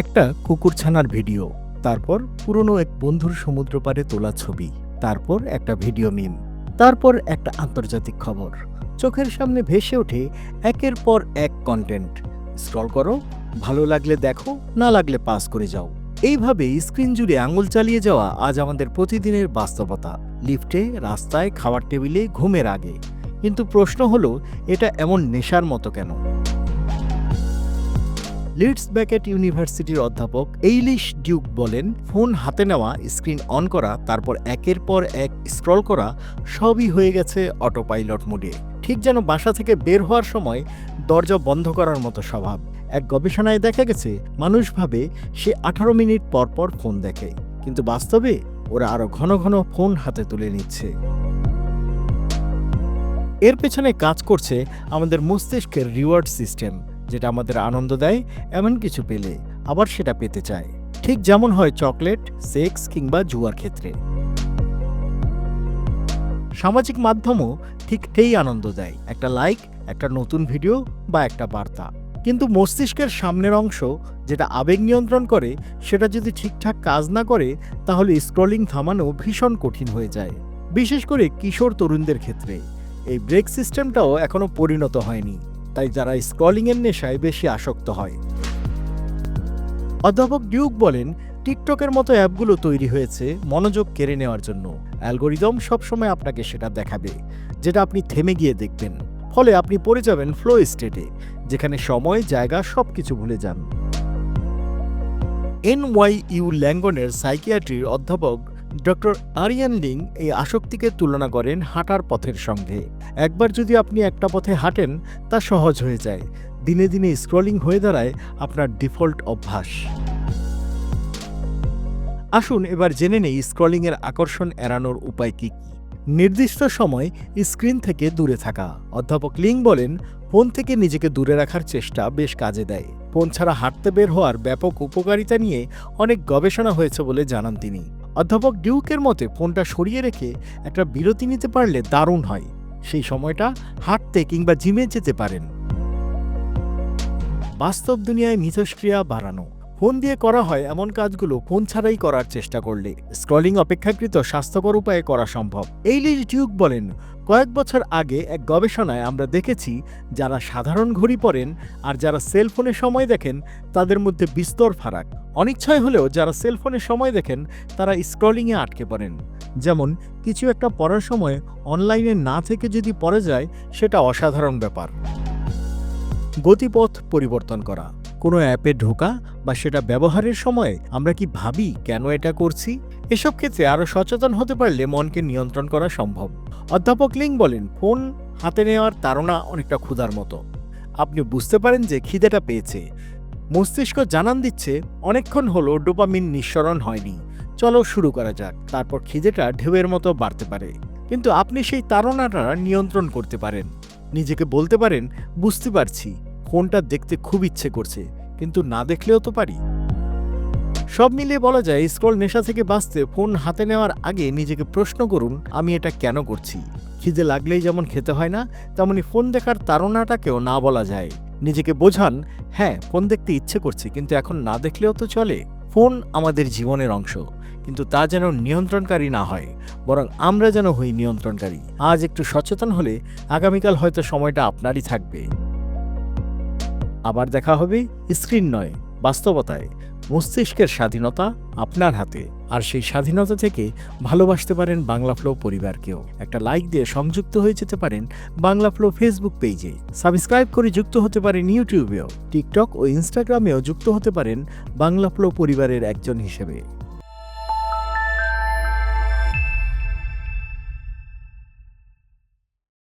একটা কুকুরছানার ভিডিও, তারপর পুরনো এক বন্ধুর সমুদ্র পাড়ে তোলা ছবি, তারপর একটা ভিডিও মিম, তারপর একটা আন্তর্জাতিক খবর। চোখের সামনে ভেসে ওঠে একের পর এক কন্টেন্ট। স্ক্রল করো, ভালো লাগলে দেখো, না লাগলে পাস করে যাও। এইভাবে স্ক্রিন জুড়ে আঙুল চালিয়ে যাওয়া আজ আমাদের প্রতিদিনের বাস্তবতা। লিফটে, রাস্তায়, খাওয়ার টেবিলে, ঘুমের আগে। কিন্তু প্রশ্ন হলো, এটা এমন নেশার মতো কেন? লিডস ব্যাকেট ইউনিভার্সিটির অধ্যাপক এইলিশ ডিউক বলেন, ফোন হাতে নেওয়া, স্ক্রিন অন করা, তারপর একের পর এক স্ক্রল করা সবই হয়ে গেছে অটো পাইলট মোডে। ঠিক যেন বাসা থেকে বের হওয়ার সময় দরজা বন্ধ করার মতো স্বভাব। এক গবেষণায় দেখা গেছে, মানুষ ভাবে সে 18 মিনিট পর পর ফোন দেখে, কিন্তু বাস্তবে ওরা আরো ঘন ঘন ফোন হাতে তুলে নিচ্ছে। এর পেছনে কাজ করছে আমাদের মস্তিষ্কের রিওয়ার্ড সিস্টেম, যেটা আমাদের আনন্দ দেয় এমন কিছু পেলে আবার সেটা পেতে চায়। ঠিক যেমন হয় চকলেট, সেক্স কিংবা জুয়ার ক্ষেত্রে। সামাজিক মাধ্যমও ঠিক সেই আনন্দ দেয়, একটা লাইক, একটা নতুন ভিডিও বা একটা বার্তা। কিন্তু মস্তিষ্কের সামনের অংশ, যেটা আবেগ নিয়ন্ত্রণ করে, সেটা যদি ঠিকঠাক কাজ না করে, তাহলে স্ক্রলিং থামানো ভীষণ কঠিন হয়ে যায়। বিশেষ করে কিশোর তরুণদের ক্ষেত্রে এই ব্রেক সিস্টেমটাও এখনো পরিণত হয়নি, তাই যারা স্ক্রলিংয়ের নেশায় বেশি আসক্ত হয়। অধ্যাপক ডিউক বলেন, টিকটকের মতো অ্যাপগুলো তৈরি হয়েছে মনোযোগ কেড়ে নেওয়ার জন্য। অ্যালগোরিদম সবসময় আপনাকে সেটা দেখাবে, যেটা আপনি থেমে গিয়ে দেখবেন। ফলে আপনি পড়ে যাবেন ফ্লো স্টেটে, যেখানে সময়, জায়গা সবকিছু ভুলে যান। NYU ল্যাঙ্গনের সাইকিয়াট্রির অধ্যাপক ডক্টর আরিয়ান লিং এই আসক্তিকে তুলনা করেন হাঁটার পথের সঙ্গে। একবার যদি আপনি একটা পথে হাঁটেন, তা সহজ হয়ে যায়। দিনে দিনে স্ক্রলিং হয়ে দাঁড়ায় আপনার ডিফল্ট অভ্যাস। আসুন এবার জেনে নেই স্ক্রলিংয়ের আকর্ষণ এড়ানোর উপায় কি কি। নির্দিষ্ট সময় স্ক্রিন থেকে দূরে থাকা। অধ্যাপক লিং বলেন, ফোন থেকে নিজেকে দূরে রাখার চেষ্টা বেশ কাজে দেয়। ফোন ছাড়া হাঁটতে বের হওয়ার ব্যাপক উপকারিতা নিয়ে অনেক গবেষণা হয়েছে বলে জানান তিনি। অধ্যাপক ডিউকের মতে, ফোনটা সরিয়ে রেখে একটা বিরতি নিতে পারলে দারুণ হয়। সেই সময়টা হাঁটতে কিংবা জিমে যেতে পারেন। বাস্তব দুনিয়ায় মিথস্ক্রিয়া বাড়ানো। ফোন দিয়ে করা হয় এমন কাজগুলো ফোন ছাড়াই করার চেষ্টা করলে স্ক্রলিং অপেক্ষাকৃত স্বাস্থ্যকর উপায়ে করা সম্ভব। এইলিশ ডিউক বলেন, কয়েক বছর আগে এক গবেষণায় আমরা দেখেছি, যারা সাধারণ ঘড়ি পরেন আর যারা সেলফোনে সময় দেখেন, তাদের মধ্যে বিস্তর ফারাক। অনিচ্ছায় হলেও যারা সেলফোনে সময় দেখেন, তারা স্ক্রলিংয়ে আটকে পড়েন। যেমন কিছু একটা পড়ার সময় অনলাইনে না থেকে যদি পড়ে যায়, সেটা অসাধারণ ব্যাপার। গতিপথ পরিবর্তন করা। কোনো অ্যাপে ঢোকা বা সেটা ব্যবহারের সময় আমরা কি ভাবি কেন এটা করছি? এসব ক্ষেত্রে আরও সচেতন হতে পারলে মনকে নিয়ন্ত্রণ করা সম্ভব। অধ্যাপক লিং বলেন, ফোন হাতে নেওয়ার তাড়না অনেকটা ক্ষুধার মতো। আপনি বুঝতে পারেন যে খিদেটা পেয়েছে, মস্তিষ্ক জানান দিচ্ছে অনেকক্ষণ হলো ডোপামিন নিঃসরণ হয়নি, চলো শুরু করা যাক। তারপর খিদেটা ঢেউয়ের মতো বাড়তে পারে, কিন্তু আপনি সেই তাড়নাটা নিয়ন্ত্রণ করতে পারেন। নিজেকে বলতে পারেন, বুঝতে পারছি ফোনটা দেখতে খুব ইচ্ছে করছে, কিন্তু না দেখলেও তো পারি। সব মিলিয়ে বলা যায়, স্ক্রল নেশা থেকে বাঁচতে ফোন হাতে নেওয়ার আগে নিজেকে প্রশ্ন করুন, আমি এটা কেন করছি? খিদে লাগলেই যেমন খেতে হয় না, তেমনি ফোন দেখার তাড়নাটাকেও না বলা যায়। নিজেকে বোঝান, হ্যাঁ ফোন দেখতে ইচ্ছে করছে, কিন্তু এখন না দেখলেও তো চলে। ফোন আমাদের জীবনের অংশ, কিন্তু তা যেন নিয়ন্ত্রণকারী না হয়, বরং আমরা যেন হই নিয়ন্ত্রণকারী। আজ একটু সচেতন হলে আগামীকাল হয়তো সময়টা আপনারই থাকবে। আবার দেখা হবে স্ক্রিন নয়, বাস্তবতায়। মস্তিষ্কের স্বাধীনতা আপনার হাতে, আর সেই স্বাধীনতা থেকে ভালোবাসতে পারেন বাংলা ফ্লো পরিবারকেও। একটা লাইক দিয়ে সংযুক্ত হয়ে যেতে পারেন বাংলা ফ্লো ফেসবুক পেজে। সাবস্ক্রাইব করে যুক্ত হতে পারেন ইউটিউবেও। টিকটক ও ইনস্টাগ্রামেও যুক্ত হতে পারেন বাংলা ফ্লো পরিবারের একজন হিসেবে।